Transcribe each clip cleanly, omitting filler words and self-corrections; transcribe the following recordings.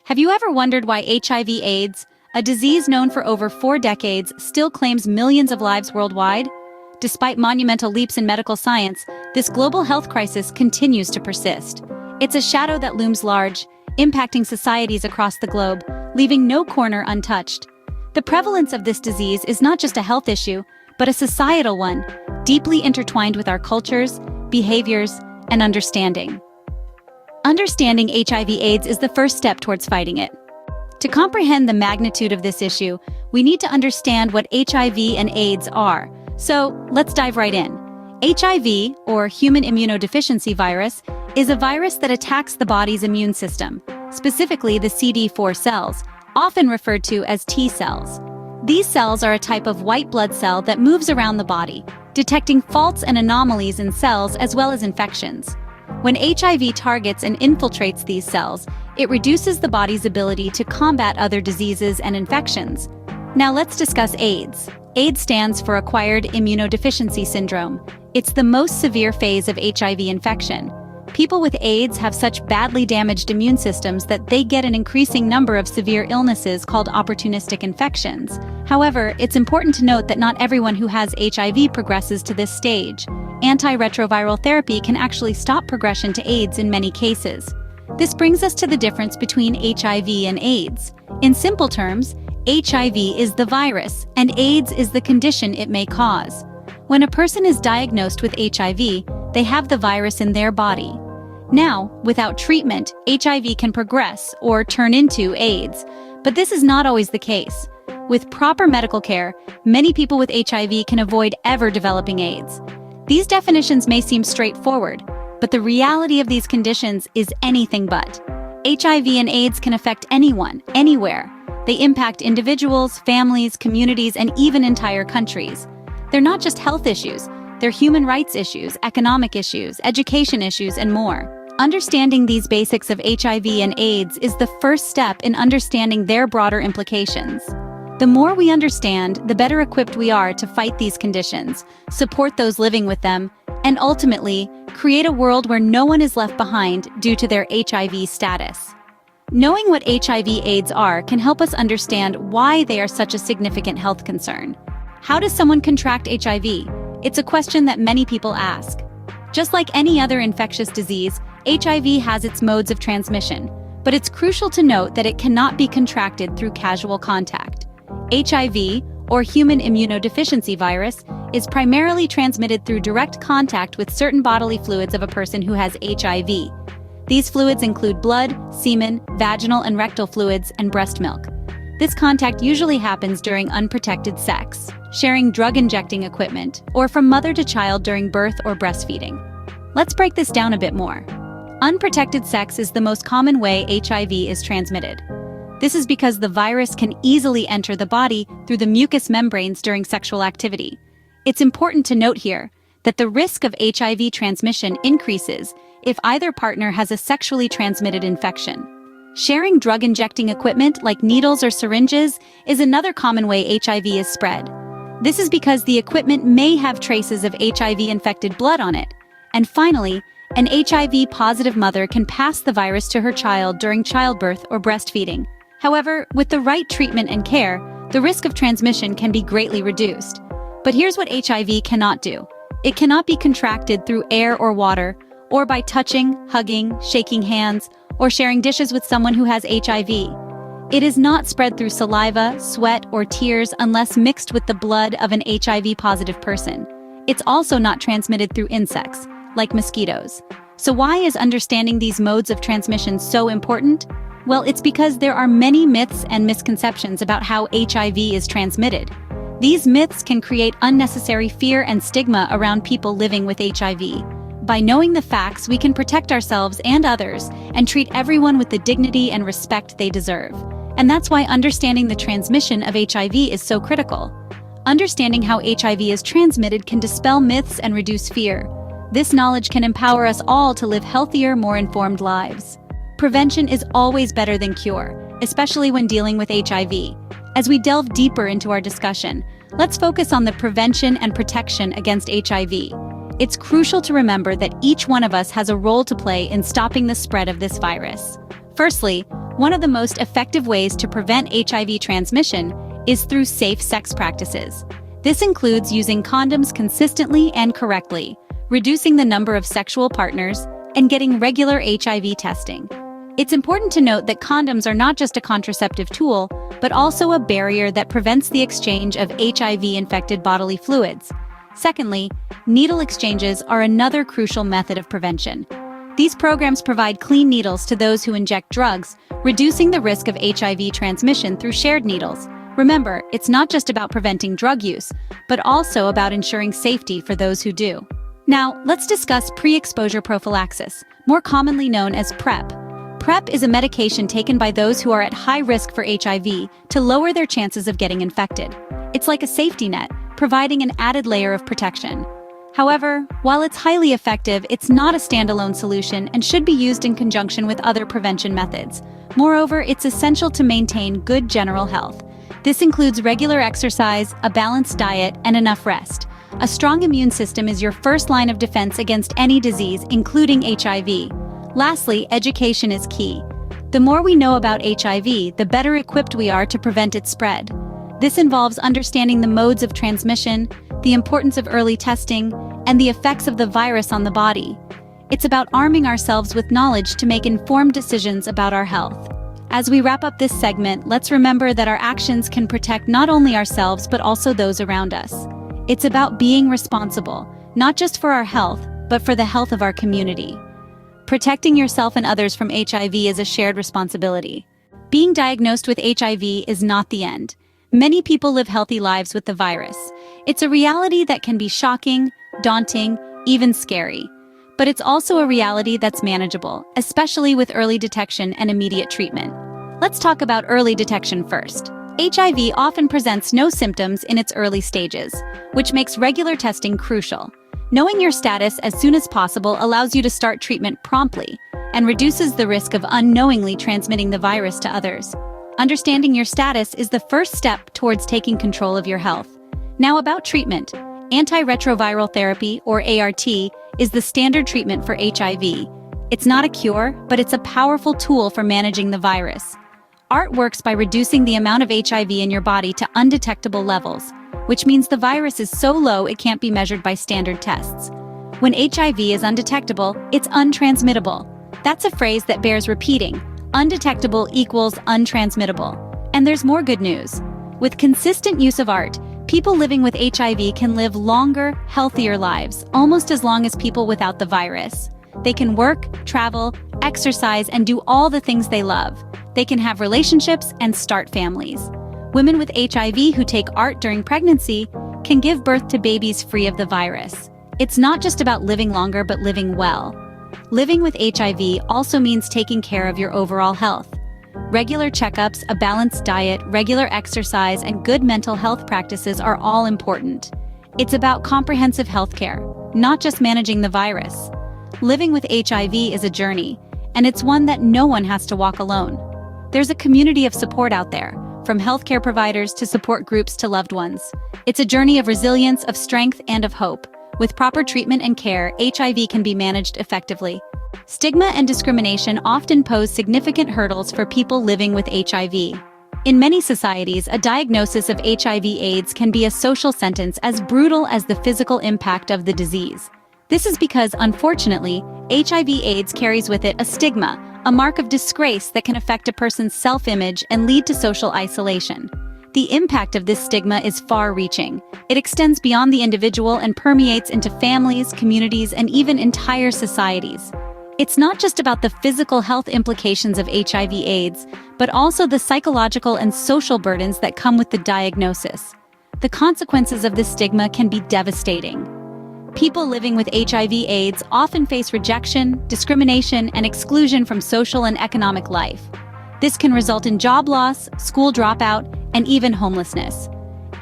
Have you ever wondered why HIV/AIDS, a disease known for over 4 decades, still claims millions of lives worldwide? Despite monumental leaps in medical science, this global health crisis continues to persist. It's a shadow that looms large, impacting societies across the globe, leaving no corner untouched. The prevalence of this disease is not just a health issue, but a societal one, deeply intertwined with our cultures, behaviors, and understanding. Understanding HIV/AIDS is the first step towards fighting it. To comprehend the magnitude of this issue, we need to understand what HIV and AIDS are. So, let's dive right in. HIV, or human immunodeficiency virus, is a virus that attacks the body's immune system, specifically the CD4 cells, often referred to as T cells. These cells are a type of white blood cell that moves around the body, detecting faults and anomalies in cells as well as infections. When HIV targets and infiltrates these cells, it reduces the body's ability to combat other diseases and infections. Now let's discuss AIDS. AIDS stands for Acquired Immunodeficiency Syndrome. It's the most severe phase of HIV infection. People with AIDS have such badly damaged immune systems that they get an increasing number of severe illnesses called opportunistic infections. However, it's important to note that not everyone who has HIV progresses to this stage. Antiretroviral therapy can actually stop progression to AIDS in many cases. This brings us to the difference between HIV and AIDS. In simple terms, HIV is the virus, and AIDS is the condition it may cause. When a person is diagnosed with HIV, they have the virus in their body. Now, without treatment, HIV can progress or turn into AIDS, but this is not always the case. With proper medical care, many people with HIV can avoid ever developing AIDS. These definitions may seem straightforward, but the reality of these conditions is anything but. HIV and AIDS can affect anyone, anywhere. They impact individuals, families, communities, and even entire countries. They're not just health issues, they're human rights issues, economic issues, education issues, and more. Understanding these basics of HIV and AIDS is the first step in understanding their broader implications. The more we understand, the better equipped we are to fight these conditions, support those living with them, and ultimately, create a world where no one is left behind due to their HIV status. Knowing what HIV/AIDS are can help us understand why they are such a significant health concern. How does someone contract HIV? It's a question that many people ask. Just like any other infectious disease, HIV has its modes of transmission, but it's crucial to note that it cannot be contracted through casual contact. HIV, or human immunodeficiency virus, is primarily transmitted through direct contact with certain bodily fluids of a person who has HIV. These fluids include blood, semen, vaginal and rectal fluids, and breast milk. This contact usually happens during unprotected sex, sharing drug-injecting equipment, or from mother to child during birth or breastfeeding. Let's break this down a bit more. Unprotected sex is the most common way HIV is transmitted. This is because the virus can easily enter the body through the mucous membranes during sexual activity. It's important to note here that the risk of HIV transmission increases if either partner has a sexually transmitted infection. Sharing drug-injecting equipment like needles or syringes is another common way HIV is spread. This is because the equipment may have traces of HIV-infected blood on it. And finally, an HIV-positive mother can pass the virus to her child during childbirth or breastfeeding. However, with the right treatment and care, the risk of transmission can be greatly reduced. But here's what HIV cannot do. It cannot be contracted through air or water, or by touching, hugging, shaking hands, or sharing dishes with someone who has HIV. It is not spread through saliva, sweat, or tears unless mixed with the blood of an HIV-positive person. It's also not transmitted through insects, like mosquitoes. So why is understanding these modes of transmission so important? Well, it's because there are many myths and misconceptions about how HIV is transmitted. These myths can create unnecessary fear and stigma around people living with HIV. By knowing the facts, we can protect ourselves and others and treat everyone with the dignity and respect they deserve. And that's why understanding the transmission of HIV is so critical. Understanding how HIV is transmitted can dispel myths and reduce fear. This knowledge can empower us all to live healthier, more informed lives. Prevention is always better than cure, especially when dealing with HIV. As we delve deeper into our discussion, let's focus on the prevention and protection against HIV. It's crucial to remember that each one of us has a role to play in stopping the spread of this virus. Firstly, One of the most effective ways to prevent HIV transmission is through safe sex practices. This includes using condoms consistently and correctly, reducing the number of sexual partners, and getting regular HIV testing. It's important to note that condoms are not just a contraceptive tool, but also a barrier that prevents the exchange of HIV-infected bodily fluids. Secondly, needle exchanges are another crucial method of prevention. These programs provide clean needles to those who inject drugs, reducing the risk of HIV transmission through shared needles. Remember, it's not just about preventing drug use, but also about ensuring safety for those who do. Now, let's discuss pre-exposure prophylaxis, more commonly known as PrEP. PrEP is a medication taken by those who are at high risk for HIV to lower their chances of getting infected. It's like a safety net, providing an added layer of protection. However, while it's highly effective, it's not a standalone solution and should be used in conjunction with other prevention methods. Moreover, it's essential to maintain good general health. This includes regular exercise, a balanced diet, and enough rest. A strong immune system is your first line of defense against any disease, including HIV. Lastly, education is key. The more we know about HIV, the better equipped we are to prevent its spread. This involves understanding the modes of transmission, the importance of early testing, and the effects of the virus on the body. It's about arming ourselves with knowledge to make informed decisions about our health. As we wrap up this segment, let's remember that our actions can protect not only ourselves but also those around us. It's about being responsible, not just for our health, but for the health of our community. Protecting yourself and others from HIV is a shared responsibility. Being diagnosed with HIV is not the end. Many people live healthy lives with the virus. It's a reality that can be shocking, daunting, even scary. But it's also a reality that's manageable, especially with early detection and immediate treatment. Let's talk about early detection first. HIV often presents no symptoms in its early stages, which makes regular testing crucial. Knowing your status as soon as possible allows you to start treatment promptly and reduces the risk of unknowingly transmitting the virus to others. Understanding your status is the first step towards taking control of your health. Now about treatment. Antiretroviral therapy, or ART, is the standard treatment for HIV. It's not a cure, but it's a powerful tool for managing the virus. ART works by reducing the amount of HIV in your body to undetectable levels, which means the virus is so low it can't be measured by standard tests. When HIV is undetectable, it's untransmittable. That's a phrase that bears repeating. Undetectable equals untransmittable. And there's more good news. With consistent use of ART, people living with HIV can live longer, healthier lives, almost as long as people without the virus. They can work, travel, exercise, and do all the things they love. They can have relationships and start families. Women with HIV who take ART during pregnancy can give birth to babies free of the virus. It's not just about living longer, but living well. Living with HIV also means taking care of your overall health. Regular checkups, a balanced diet, regular exercise, and good mental health practices are all important. It's about comprehensive healthcare, not just managing the virus. Living with HIV is a journey, and it's one that no one has to walk alone. There's a community of support out there, from healthcare providers to support groups to loved ones. It's a journey of resilience, of strength, and of hope. With proper treatment and care, HIV can be managed effectively. Stigma and discrimination often pose significant hurdles for people living with HIV. In many societies, a diagnosis of HIV/AIDS can be a social sentence as brutal as the physical impact of the disease. This is because, unfortunately, HIV/AIDS carries with it a stigma, a mark of disgrace that can affect a person's self-image and lead to social isolation. The impact of this stigma is far-reaching. It extends beyond the individual and permeates into families, communities, and even entire societies. It's not just about the physical health implications of HIV/AIDS, but also the psychological and social burdens that come with the diagnosis. The consequences of this stigma can be devastating. People living with HIV/AIDS often face rejection, discrimination, and exclusion from social and economic life. This can result in job loss, school dropout, and even homelessness.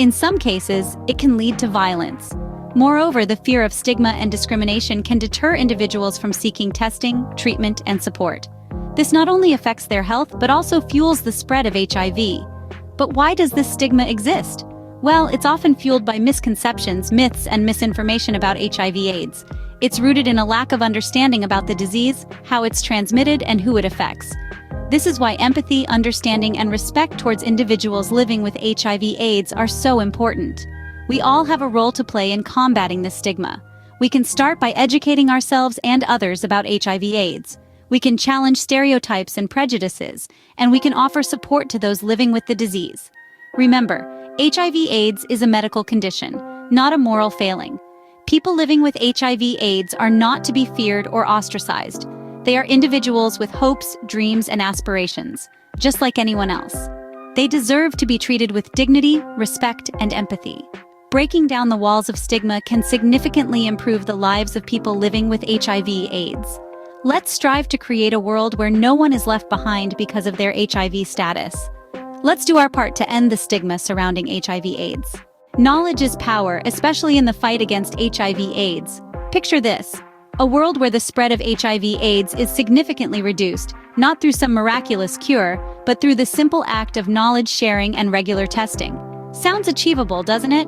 In some cases, it can lead to violence. Moreover, the fear of stigma and discrimination can deter individuals from seeking testing, treatment, and support. This not only affects their health, but also fuels the spread of HIV. But why does this stigma exist? Well, it's often fueled by misconceptions, myths, and misinformation about HIV/AIDS. It's rooted in a lack of understanding about the disease, how it's transmitted, and who it affects. This is why empathy, understanding, and respect towards individuals living with HIV/AIDS are so important. We all have a role to play in combating this stigma. We can start by educating ourselves and others about HIV/AIDS. We can challenge stereotypes and prejudices, and we can offer support to those living with the disease. Remember, HIV/AIDS is a medical condition, not a moral failing. People living with HIV/AIDS are not to be feared or ostracized. They are individuals with hopes, dreams, and aspirations, just like anyone else. They deserve to be treated with dignity, respect, and empathy. Breaking down the walls of stigma can significantly improve the lives of people living with HIV/AIDS. Let's strive to create a world where no one is left behind because of their HIV status. Let's do our part to end the stigma surrounding HIV/AIDS. Knowledge is power, especially in the fight against HIV/AIDS. Picture this: a world where the spread of HIV/AIDS is significantly reduced, not through some miraculous cure, but through the simple act of knowledge sharing and regular testing. Sounds achievable, doesn't it?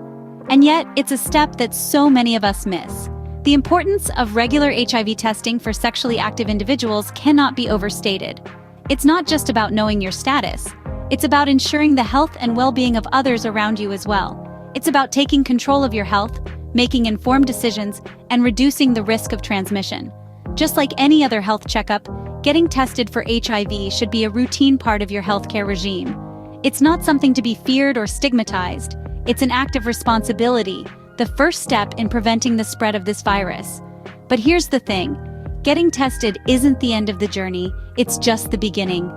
And yet, it's a step that so many of us miss. The importance of regular HIV testing for sexually active individuals cannot be overstated. It's not just about knowing your status. It's about ensuring the health and well-being of others around you as well. It's about taking control of your health, making informed decisions, and reducing the risk of transmission. Just like any other health checkup, getting tested for HIV should be a routine part of your healthcare regime. It's not something to be feared or stigmatized. It's an act of responsibility, the first step in preventing the spread of this virus. But here's the thing: getting tested isn't the end of the journey, it's just the beginning.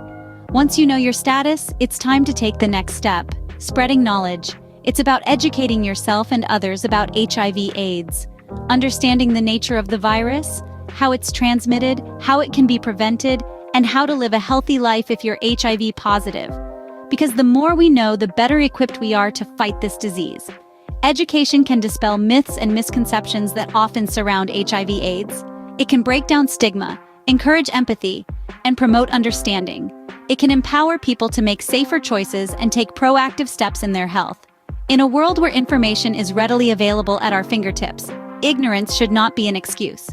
Once you know your status, it's time to take the next step: spreading knowledge. It's about educating yourself and others about HIV/AIDS, understanding the nature of the virus, how it's transmitted, how it can be prevented, and how to live a healthy life if you're HIV positive. Because the more we know, the better equipped we are to fight this disease. Education can dispel myths and misconceptions that often surround HIV/AIDS. It can break down stigma, encourage empathy, and promote understanding. It can empower people to make safer choices and take proactive steps in their health. In a world where information is readily available at our fingertips, ignorance should not be an excuse.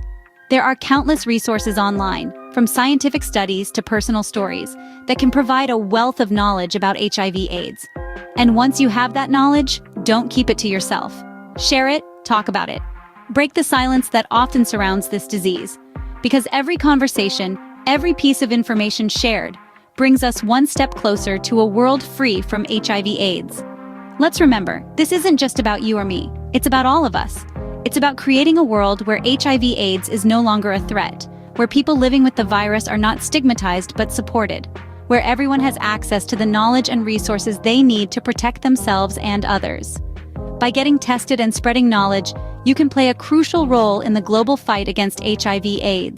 There are countless resources online, from scientific studies to personal stories, that can provide a wealth of knowledge about HIV/AIDS. And once you have that knowledge, don't keep it to yourself. Share it, talk about it. Break the silence that often surrounds this disease. Because every conversation, every piece of information shared, brings us one step closer to a world free from HIV/AIDS. Let's remember, this isn't just about you or me. It's about all of us. It's about creating a world where HIV/AIDS is no longer a threat, where people living with the virus are not stigmatized but supported, where everyone has access to the knowledge and resources they need to protect themselves and others. By getting tested and spreading knowledge, you can play a crucial role in the global fight against HIV/AIDS.